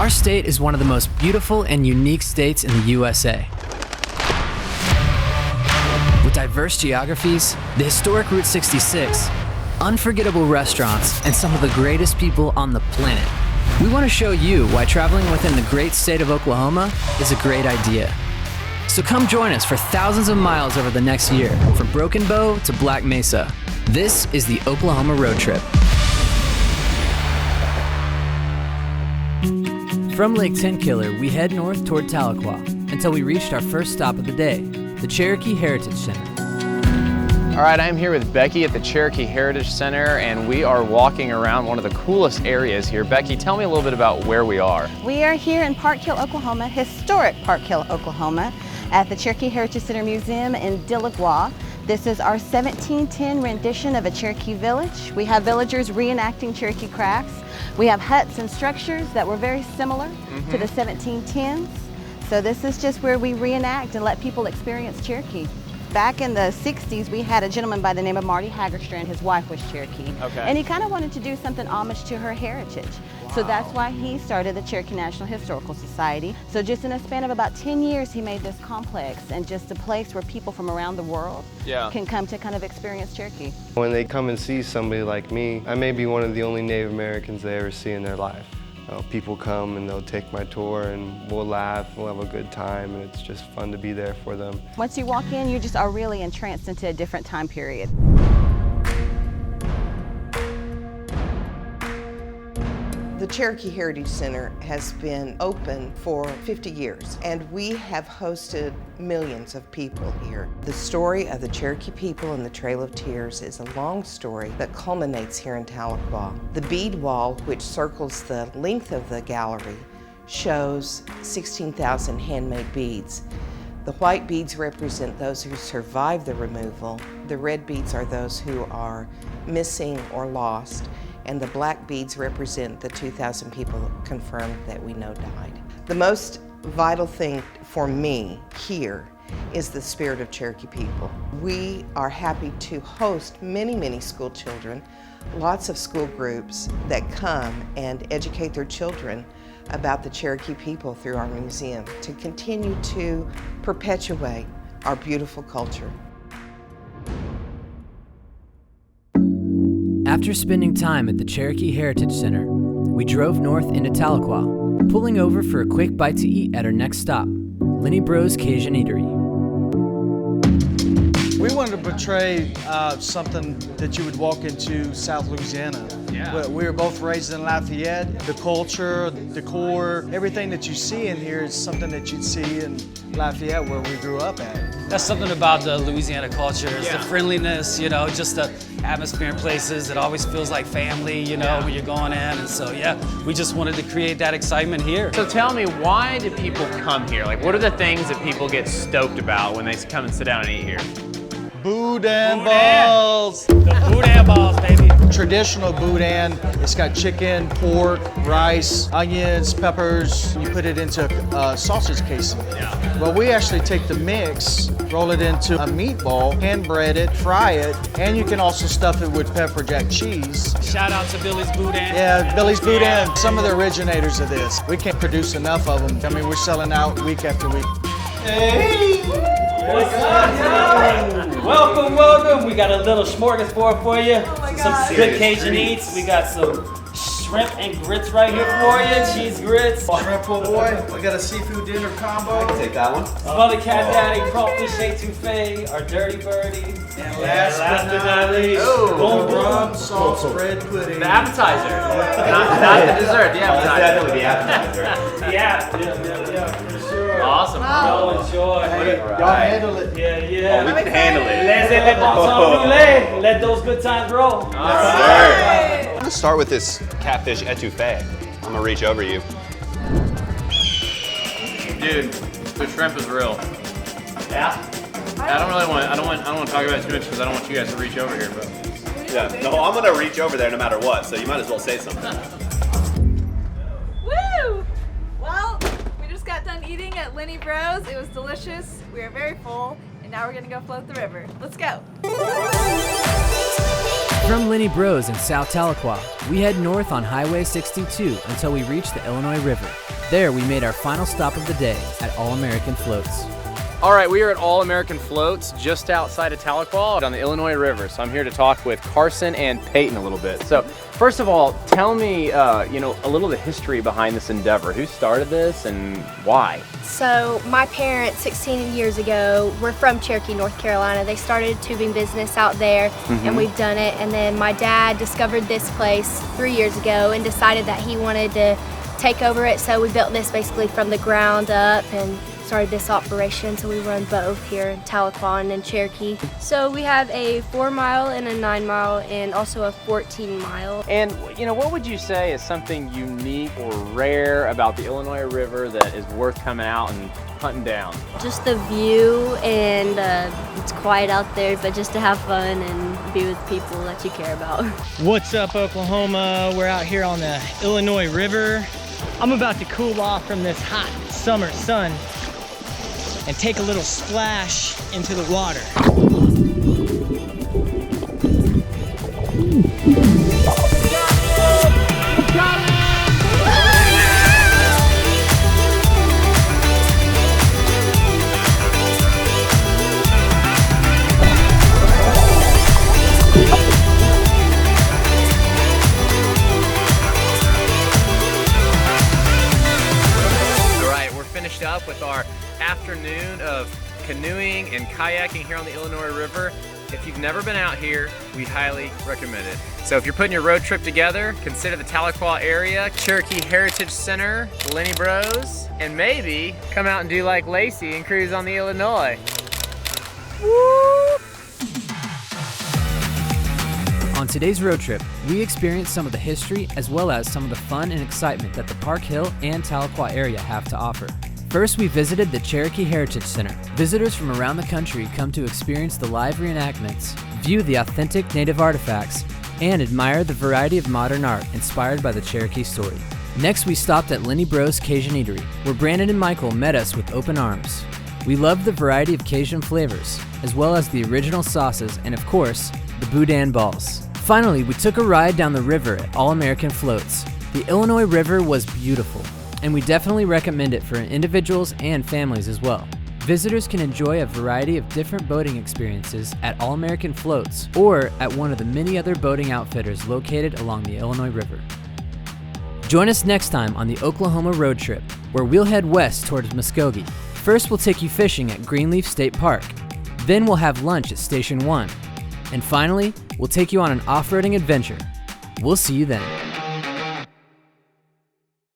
Our state is one of the most beautiful and unique states in the USA. With diverse geographies, the historic Route 66, unforgettable restaurants, and some of the greatest people on the planet, we want to show you why traveling within the great state of Oklahoma is a great idea. So come join us for thousands of miles over the next year, from Broken Bow to Black Mesa. This is the Oklahoma Road Trip. From Lake Tenkiller, we head north toward Tahlequah until we reached our first stop of the day, the Cherokee Heritage Center. All right, I'm here with Becky at the Cherokee Heritage Center, and we are walking around one of the coolest areas here. Becky, tell me a little bit about where we are. We are here in Park Hill, Oklahoma, historic Park Hill, Oklahoma, at the Cherokee Heritage Center Museum in Tahlequah. This is our 1710 rendition of a Cherokee village. We have villagers reenacting Cherokee crafts. We have huts and structures that were very similar to the 1710s. So this is just where we reenact and let people experience Cherokee. Back in the 60s, we had a gentleman by the name of Marty Hagerstrand. His wife was Cherokee. Okay. And he kind of wanted to do something homage to her heritage. Wow. So that's why he started the Cherokee National Historical Society. So just in a span of about 10 years, he made this complex and just a place where people from around the world can come to kind of experience Cherokee. When they come and see somebody like me, I may be one of the only Native Americans they ever see in their life. People come and they'll take my tour and we'll laugh, we'll have a good time, and it's just fun to be there for them. Once you walk in, you just are really entranced into a different time period. The Cherokee Heritage Center has been open for 50 years, and we have hosted millions of people here. The story of the Cherokee people and the Trail of Tears is a long story that culminates here in Tahlequah. The Bead Wall, which circles the length of the gallery, shows 16,000 handmade beads. The white beads represent those who survived the removal. The red beads are those who are missing or lost. And the black beads represent the 2,000 people confirmed that we know died. The most vital thing for me here is the spirit of Cherokee people. We are happy to host many, many school children, lots of school groups that come and educate their children about the Cherokee people through our museum to continue to perpetuate our beautiful culture. After spending time at the Cherokee Heritage Center, we drove north into Tahlequah, pulling over for a quick bite to eat at our next stop, Lynn Bros Cajun Eatery. We wanted to portray something that you would walk into South Louisiana. Yeah. We were both raised in Lafayette. The culture, the decor, everything that you see in here is something that you'd see in Lafayette where we grew up at. That's something about the Louisiana culture, is the friendliness, you know, just the atmosphere in places. It always feels like family, you know, when you're going in. And so, we just wanted to create that excitement here. So tell me, why do people come here? Like, what are the things that people get stoked about when they come and sit down and eat here? Boudin balls! The boudin balls, baby. Traditional boudin, it's got chicken, pork, rice, onions, peppers. You put it into a sausage casing. Yeah. Well, we actually take the mix, roll it into a meatball, hand bread it, fry it, and you can also stuff it with pepper jack cheese. Shout out to Billy's Boudin. Yeah, Billy's Boudin. Some of the originators of this. We can't produce enough of them. I mean, we're selling out week after week. Hey! What's up? Welcome, welcome. We got a little smorgasbord for you. Some good Cajun eats. We got some shrimp and grits right here for you. Cheese grits. Shrimp po' boy. We got a seafood dinner combo. I can take that one. Smothered cat daddy, crawfish etouffee, our dirty birdie. And last but not least, rum salt spread pudding. The appetizer. not the dessert, the appetizer. Definitely the appetizer. Yeah, for sure. Awesome. Y'all enjoy. Y'all handle it. Yeah. Oh, we can handle it. Laissez les bons temps rouler. Let those good times roll. All right. I'm gonna start with this catfish etouffee. I'm gonna reach over you. Dude, the shrimp is real. Yeah. I don't want to talk about it too much because I don't want you guys to reach over here, but. Yeah, no, I'm gonna reach over there no matter what, so you might as well say something. Woo! Well, we just got done eating at Lynn Bros. It was delicious. We are very full, and now we're gonna go float the river. Let's go. From Lynn Bros in South Tahlequah, we head north on Highway 62 until we reach the Illinois River. There we made our final stop of the day at All American Floats. All right, we are at All American Floats just outside of Tahlequah on the Illinois River. So I'm here to talk with Carson and Peyton a little bit. So first of all, tell me, a little of the history behind this endeavor. Who started this and why? So my parents, 16 years ago, were from Cherokee, North Carolina. They started a tubing business out there, and we've done it. And then my dad discovered this place 3 years ago and decided that he wanted to take over it. So we built this basically from the ground up and started this operation. So we run both here in Tahlequah and in Cherokee. So we have a 4-mile and a 9-mile and also a 14-mile. And what would you say is something unique or rare about the Illinois River that is worth coming out and hunting down? Just the view, and it's quiet out there, but just to have fun and be with people that you care about. What's up, Oklahoma? We're out here on the Illinois River. I'm about to cool off from this hot summer sun and take a little splash into the water. Up with our afternoon of canoeing and kayaking here on the Illinois River. If you've never been out here, we highly recommend it. So if you're putting your road trip together, consider the Tahlequah area, Cherokee Heritage Center, Lynn Bros, and maybe come out and do like Lacey and cruise on the Illinois. Woo! On today's road trip, we experienced some of the history as well as some of the fun and excitement that the Park Hill and Tahlequah area have to offer. First, we visited the Cherokee Heritage Center. Visitors from around the country come to experience the live reenactments, view the authentic native artifacts, and admire the variety of modern art inspired by the Cherokee story. Next, we stopped at Lynn Bros Cajun Eatery, where Brandon and Michael met us with open arms. We loved the variety of Cajun flavors, as well as the original sauces and, of course, the boudin balls. Finally, we took a ride down the river at All American Floats. The Illinois River was beautiful, and we definitely recommend it for individuals and families as well. Visitors can enjoy a variety of different boating experiences at All American Floats or at one of the many other boating outfitters located along the Illinois River. Join us next time on the Oklahoma road trip, where we'll head west towards Muskogee. First, we'll take you fishing at Greenleaf State Park. Then we'll have lunch at Station 1. And finally, we'll take you on an off-roading adventure. We'll see you then.